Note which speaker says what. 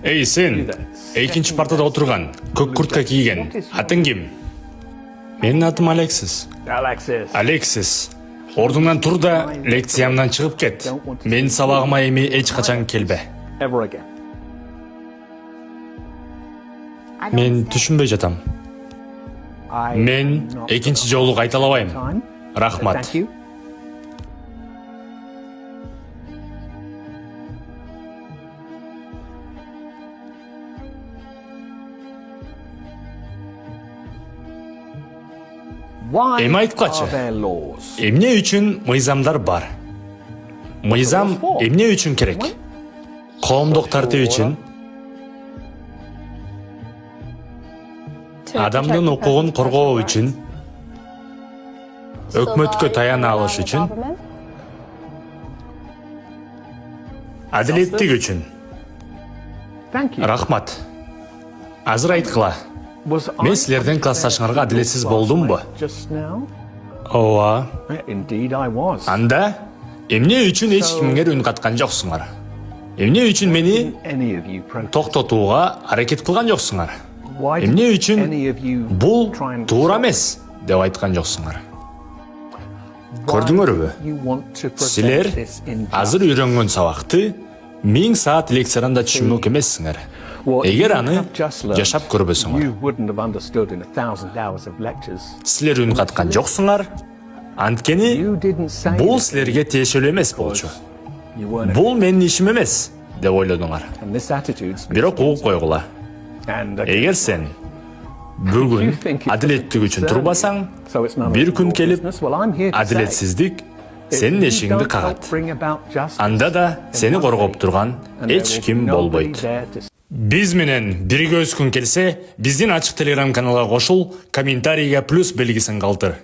Speaker 1: Эй, сен, экинчи партада отурган, көк куртка кийген. Атың ким? Менин атым Алексис. Алексис. Ордуңдан тур да лекциямдан чыгып кет. Мен сабагыма эми эч качан келбе. Мен түшүнбөй жатам. Мен экинчи жолу кайталабайм. Рахмат. Эми айткачы. Эмне үчүн мыйзамдар бар? Мыйзам эмне үчүн керек? Коомдук тартип үчүн, адамдын укугун коргоо үчүн, өкмөткө таяна алыш үчүн, адилеттик үчүн. Рахмат. Азыр айткыла. Мен силердин классташыңарга адилетсиз болдумбу? Ооба. Анда эмне үчүн эч кимге үн каткан жоксуңар? Эмне үчүн мени токтотууга аракет кылган жоксуңар? Эмне үчүн бул туура эмес деп айткан жоксуңар? Көрдүңөрбү? Силер азыр үйрөнгөн сабакты 1000 саат лекциядан да түшүнмөк эмессиңер. Эгер аны жашап көрбөсүңөр, силер үн каткан жоксуңар, анткени бул силерге тиешелүү эмес болчу. Бул менин ишим эмес деп ойлодуңар. Бирок угуп койгула. Эгер сен бүгүн адилеттик үчүн турбасаң, бир күн келип адилетсиздик сенин эшигиңди кагат. Анда да сени коргоп турган эч ким болбойт. Биз менен бирге өскүң келсе, биздин ачык Telegram каналга кошул, комментарийге плюс белгисин калтыр.